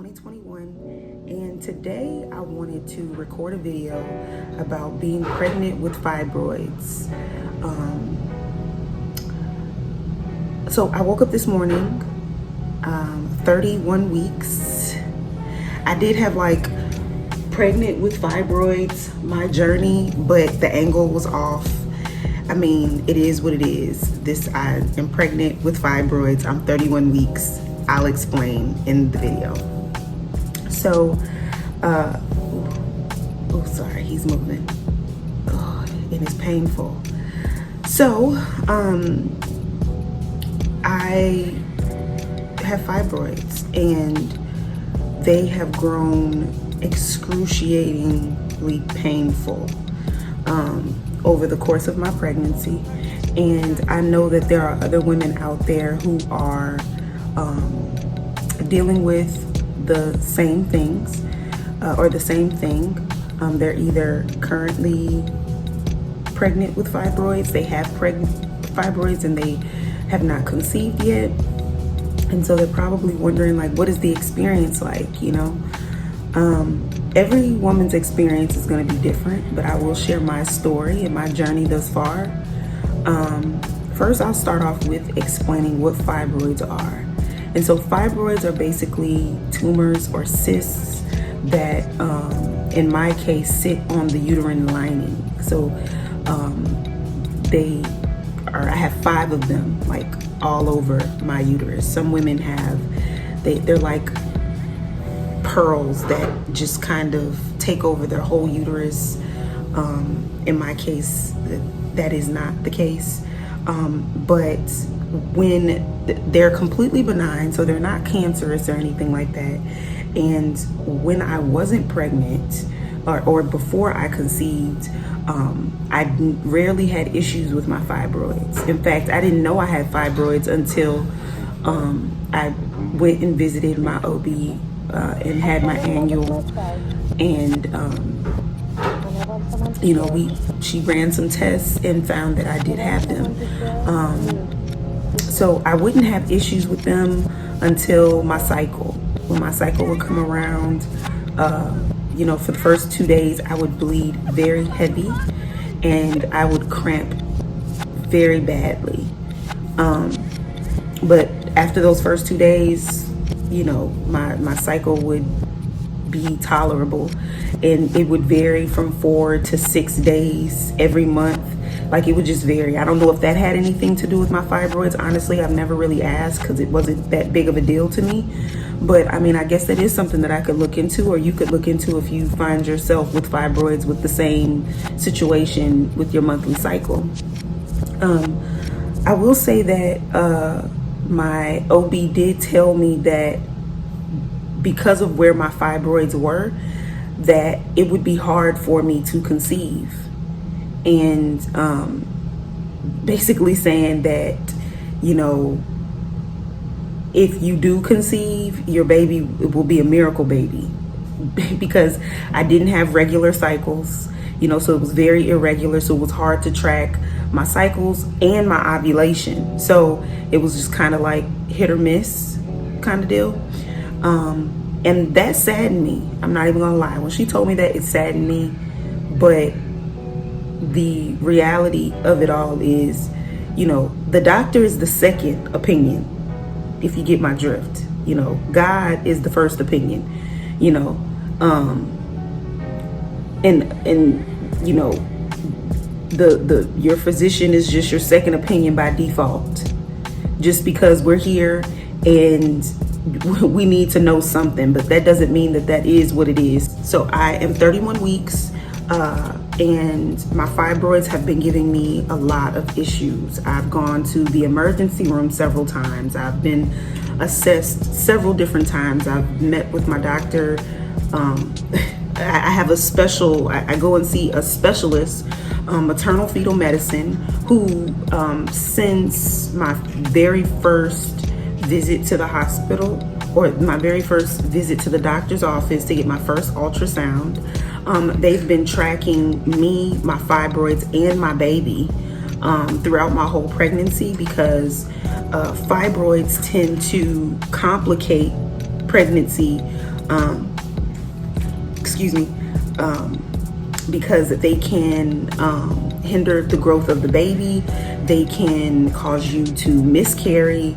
2021, and today I wanted to record a video about being pregnant with fibroids. So I woke up this morning, 31 weeks. I did have like pregnant with fibroids, my journey, but the angle was off. I mean, it is what it is. I am pregnant with fibroids. I'm 31 weeks. I'll explain in the video. So, oh, sorry, he's moving. Oh, and it's painful. So, I have fibroids, and they have grown excruciatingly painful over the course of my pregnancy. And I know that there are other women out there who are dealing with the same things or the same thing. They're either currently pregnant with fibroids, they have fibroids and they have not conceived yet, and so they're probably wondering, like, what is the experience like, you know? Every woman's experience is going to be different, but I will share my story and my journey thus far. First, I'll start off with explaining what fibroids are. And so fibroids are basically tumors or cysts that, in my case, sit on the uterine lining. So I have 5 of them, like all over my uterus. Some women have, they're like pearls that just kind of take over their whole uterus. In my case, that is not the case. But when they're completely benign, so they're not cancerous or anything like that. And when I wasn't pregnant or before I conceived, I rarely had issues with my fibroids. In fact, I didn't know I had fibroids until I went and visited my OB and had my annual, and you know, she ran some tests and found that I did have them. So I wouldn't have issues with them until my cycle. When my cycle would come around, you know, for the first 2 days, I would bleed very heavy and I would cramp very badly. But after those first 2 days, you know, my cycle would be tolerable, and it would vary from 4 to 6 days every month. Like, it would just vary. I don't know if that had anything to do with my fibroids. Honestly, I've never really asked because it wasn't that big of a deal to me. But I mean, I guess that is something that I could look into, or you could look into if you find yourself with fibroids with the same situation with your monthly cycle. I will say that my OB did tell me that because of where my fibroids were, that it would be hard for me to conceive. And basically saying that, you know, if you do conceive, your baby will be a miracle baby, because I didn't have regular cycles, you know, so it was very irregular. So it was hard to track my cycles and my ovulation. So it was just kind of like hit or miss kind of deal. And that saddened me. I'm not even gonna lie. When she told me that, it saddened me. But the reality of it all is, you know, the doctor is the second opinion, if you get my drift. You know, God is the first opinion, you know. And you know, your physician is just your second opinion by default, just because we're here and we need to know something, but that doesn't mean that that is what it is. So I am 31 weeks, and my fibroids have been giving me a lot of issues. I've gone to the emergency room several times. I've been assessed several different times. I've met with my doctor. I have a special, I go and see a specialist, maternal fetal medicine, who since my very first visit to the hospital, or my very first visit to the doctor's office to get my first ultrasound, they've been tracking me, my fibroids, and my baby throughout my whole pregnancy, because fibroids tend to complicate pregnancy excuse me, because they can hinder the growth of the baby. They can cause you to miscarry.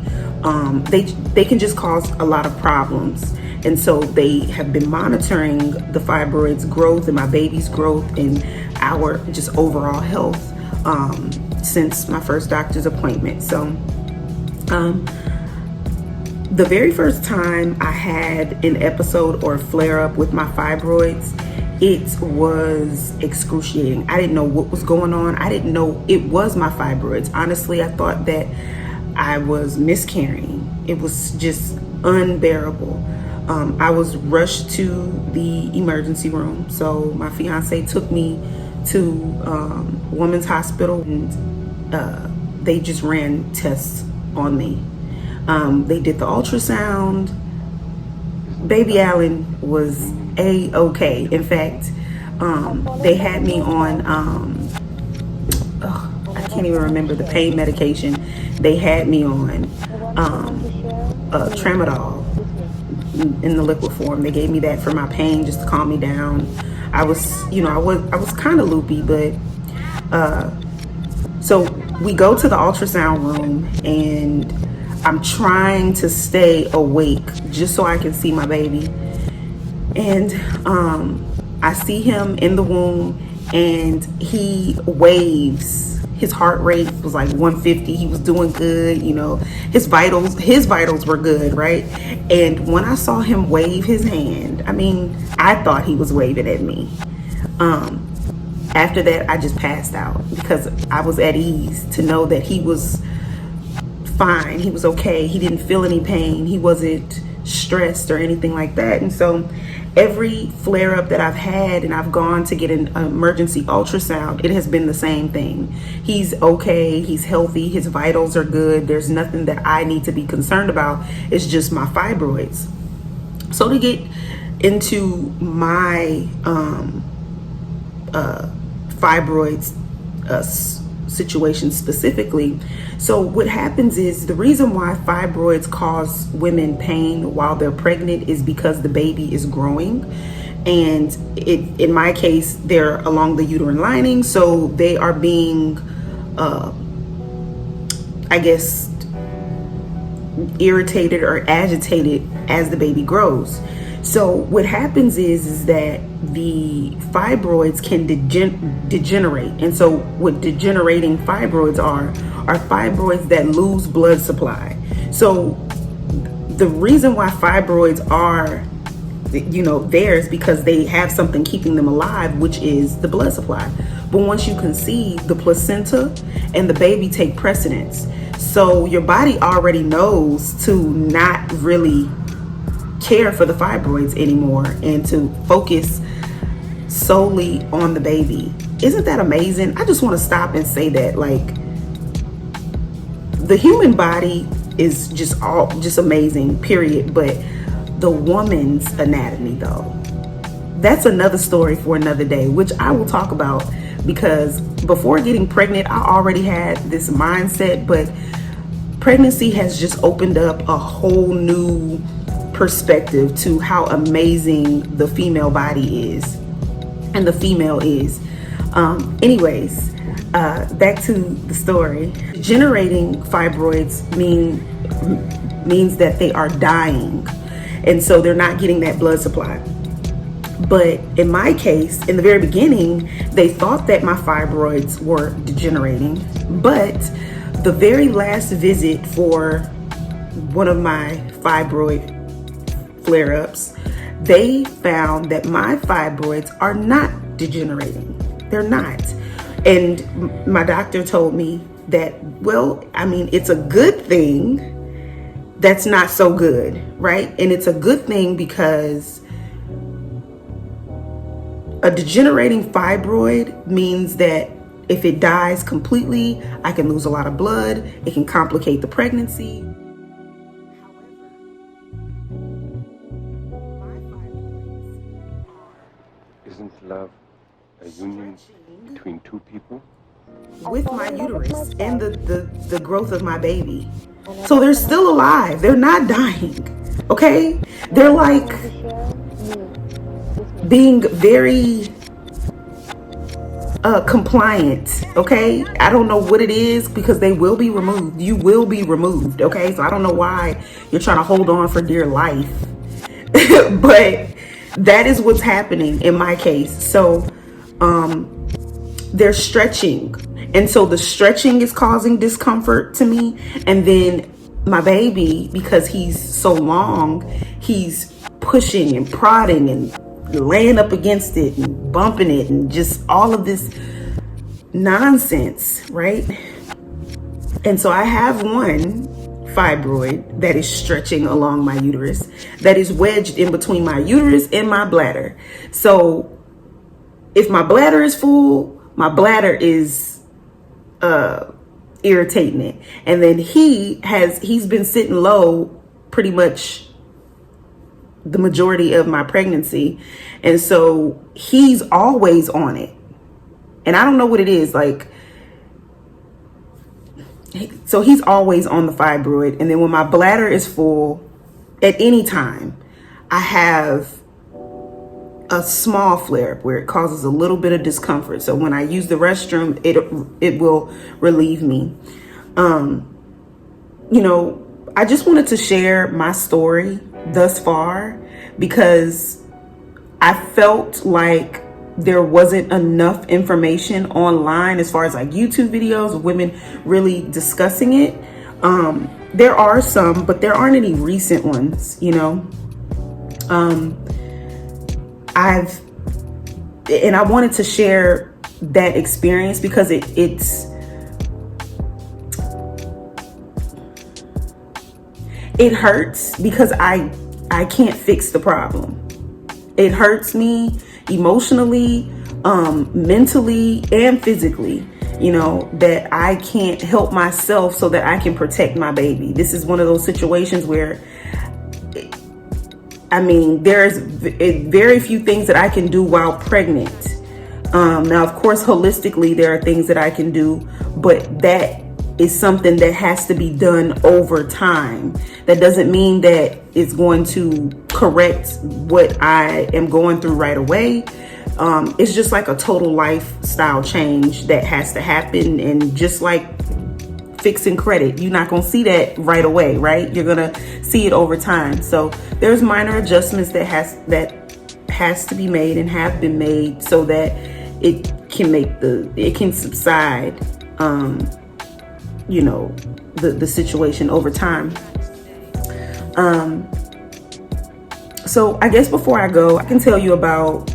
They can just cause a lot of problems. And so they have been monitoring the fibroids growth and my baby's growth and our just overall health since my first doctor's appointment. So the very first time I had an episode or flare up with my fibroids, it was excruciating. I didn't know what was going on. I didn't know it was my fibroids. Honestly, I thought that I was miscarrying. It was just unbearable. I was rushed to the emergency room. So my fiance took me to Women's Hospital, and they just ran tests on me. They did the ultrasound. Baby Allen was A-okay. In fact, they had me on, I can't even remember the pain medication. They had me on tramadol in the liquid form. They gave me that for my pain, just to calm me down. I was kind of loopy, but so we go to the ultrasound room, and I'm trying to stay awake just so I can see my baby. And I see him in the womb, and he waves. His heart rate was like 150. He was doing good, his vitals were good, right? And when I saw him wave his hand, I thought he was waving at me. After that, I just passed out because I was at ease to know that he was fine. He was okay. He didn't feel any pain. He wasn't stressed or anything like that. And so every flare up that I've had and I've gone to get an emergency ultrasound, it has been the same thing. He's okay. He's healthy. His vitals are good. There's nothing that I need to be concerned about. It's just my fibroids. So to get into my fibroids situation specifically, so what happens is the reason why fibroids cause women pain while they're pregnant is because the baby is growing, and in my case they're along the uterine lining, so they are being irritated or agitated as the baby grows. So what happens is that the fibroids can degenerate. And so what degenerating fibroids are fibroids that lose blood supply. So the reason why fibroids are, there is because they have something keeping them alive, which is the blood supply. But once you conceive, the placenta and the baby take precedence. So your body already knows to not really care for the fibroids anymore and to focus solely on the baby. Isn't that amazing? I just want to stop and say that, the human body is just amazing, period. But the woman's anatomy, though, that's another story for another day, which I will talk about, because before getting pregnant, I already had this mindset, but pregnancy has just opened up a whole new perspective to how amazing the female body is and the female is. Anyways, back to the story. Degenerating fibroids means that they are dying, and so they're not getting that blood supply. But in my case, in the very beginning, they thought that my fibroids were degenerating, but the very last visit for one of my fibroid flare-ups, they found that my fibroids are not degenerating. They're not. And my doctor told me that, it's a good thing that's not so good, right? And it's a good thing because a degenerating fibroid means that if it dies completely, I can lose a lot of blood. It can complicate the pregnancy. Isn't love a union between two people? With my uterus and the growth of my baby. So they're still alive. They're not dying. Okay? They're like being very compliant. Okay, I don't know what it is, because they will be removed. You will be removed. Okay, so I don't know why you're trying to hold on for dear life. But that is what's happening in my case. So they're stretching, and so the stretching is causing discomfort to me. And then my baby, because he's so long, he's pushing and prodding and laying up against it and bumping it and just all of this nonsense, right? And so I have one fibroid that is stretching along my uterus, that is wedged in between my uterus and my bladder. So if my bladder is full, my bladder is irritating it. And then he's been sitting low pretty much the majority of my pregnancy. And so he's always on it. And I don't know what it is, like, so he's always on the fibroid. And then when my bladder is full, at any time, I have a small flare up where it causes a little bit of discomfort. So when I use the restroom, it will relieve me. You know, I just wanted to share my story thus far, because I felt like there wasn't enough information online as far as like YouTube videos of women really discussing it. There are some, but there aren't any recent ones, you know. I wanted to share that experience because it hurts, because I can't fix the problem. It hurts me emotionally, mentally, and physically, you know, that I can't help myself so that I can protect my baby. This is one of those situations where, I mean, there's very few things that I can do while pregnant. Now, of course, holistically, there are things that I can do, but that is something that has to be done over time. That doesn't mean that it's going to correct what I am going through right away. It's just like a total lifestyle change that has to happen. And just like fixing credit, you're not going to see that right away, right? You're going to see it over time. So there's minor adjustments that has to be made and have been made so that it can subside, you know, the situation over time. So I guess before I go, I can tell you about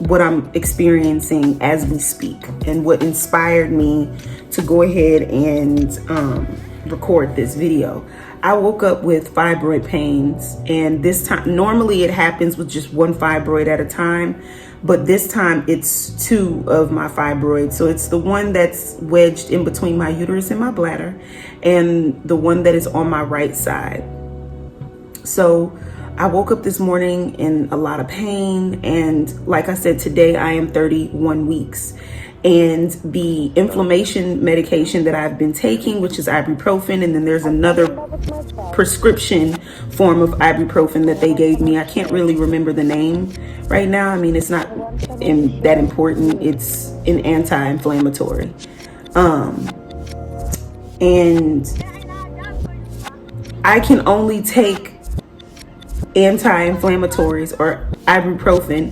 what I'm experiencing as we speak and what inspired me to go ahead and record this video. I woke up with fibroid pains, and this time, normally it happens with just one fibroid at a time, but this time it's two of my fibroids. So it's the one that's wedged in between my uterus and my bladder, and the one that is on my right side. So I woke up this morning in a lot of pain, and like I said, today I am 31 weeks. And the inflammation medication that I've been taking, which is ibuprofen, and then there's another prescription form of ibuprofen that they gave me. I can't really remember the name right now. I mean, it's not that important. It's an anti-inflammatory. And I can only take anti-inflammatories or ibuprofen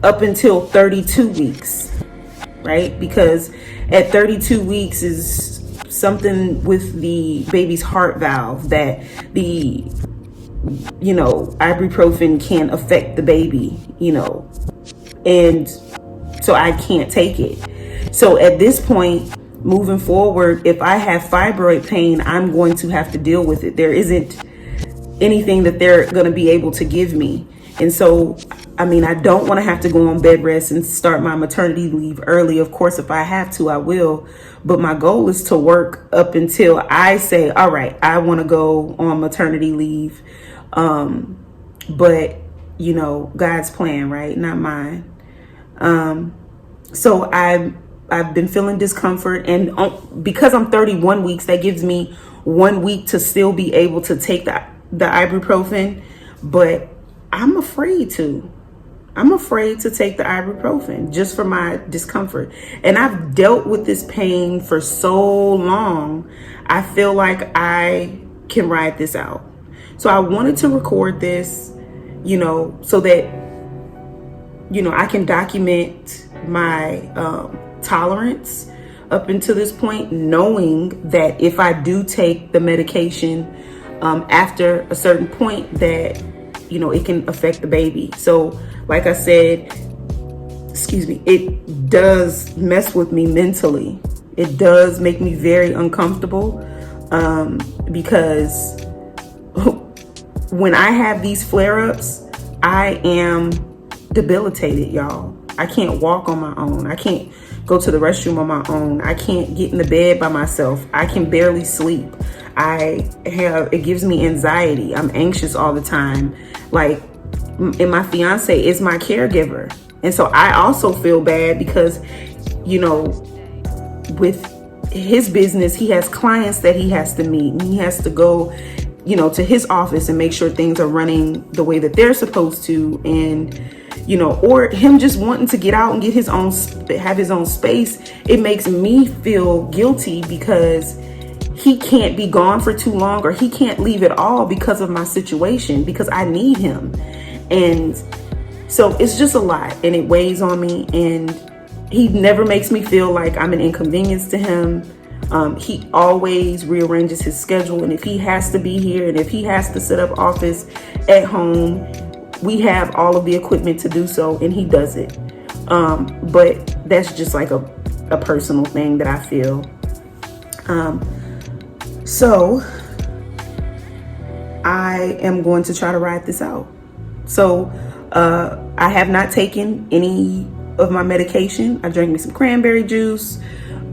up until 32 weeks, right? Because at 32 weeks is something with the baby's heart valve that the, you know, ibuprofen can affect the baby, you know, and so I can't take it. So at this point, moving forward, if I have fibroid pain, I'm going to have to deal with it. There isn't anything that they're going to be able to give me. And so, I mean, I don't want to have to go on bed rest and start my maternity leave early. Of course, if I have to, I will. But my goal is to work up until I say, all right, I want to go on maternity leave. But, you know, God's plan, right? Not mine. So I've been feeling discomfort. And because I'm 31 weeks, that gives me 1 week to still be able to take the ibuprofen. But I'm afraid to. I'm afraid to take the ibuprofen just for my discomfort. And I've dealt with this pain for so long, I feel like I can ride this out. So I wanted to record this, so that, I can document my tolerance up until this point, knowing that if I do take the medication after a certain point, that it can affect the baby. So like I said, it does mess with me mentally. It does make me very uncomfortable because when I have these flare-ups, I am debilitated, y'all. I can't walk on my own. I can't go to the restroom on my own. I can't get in the bed by myself. I can barely sleep. It gives me anxiety. I'm anxious all the time. And my fiance is my caregiver. And so I also feel bad because, with his business, he has clients that he has to meet, and he has to go, to his office and make sure things are running the way that they're supposed to. And, or him just wanting to get out and have his own space. It makes me feel guilty because he can't be gone for too long, or he can't leave at all because of my situation, because I need him. And so it's just a lot, and it weighs on me, and he never makes me feel like I'm an inconvenience to him. He always rearranges his schedule, and if he has to be here, and if he has to set up office at home, we have all of the equipment to do so, and he does it. But that's just like a personal thing that I feel. So I am going to try to ride this out. So I have not taken any of my medication. I drank me some cranberry juice,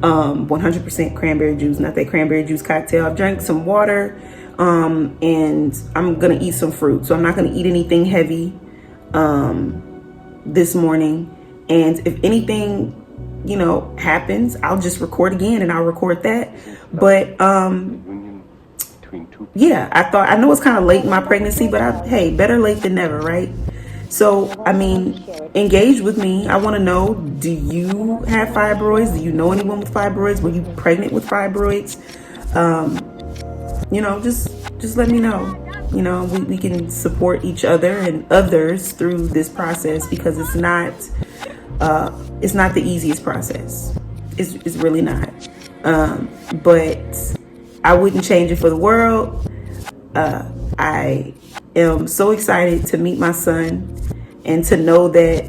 100% cranberry juice, not that cranberry juice cocktail. I've drank some water, and I'm gonna eat some fruit. So I'm not gonna eat anything heavy this morning. And if anything, happens, I'll just record again, and I'll record that. But yeah, I know it's kind of late in my pregnancy, but hey, better late than never, right? So, engage with me. I want to know, do you have fibroids? Do you know anyone with fibroids? Were you pregnant with fibroids? Just let me know. We can support each other and others through this process, because it's not the easiest process. It's really not. But I wouldn't change it for the world. I am so excited to meet my son and to know that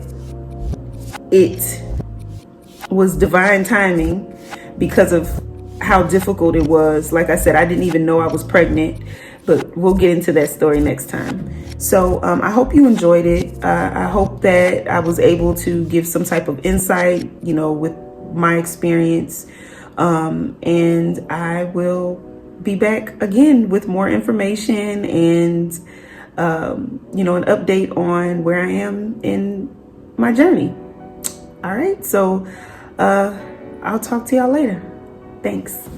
it was divine timing because of how difficult it was. Like I said, I didn't even know I was pregnant, but we'll get into that story next time. So I hope you enjoyed it. I hope that I was able to give some type of insight, with my experience. And I will be back again with more information and, an update on where I am in my journey. All right. So I'll talk to y'all later. Thanks.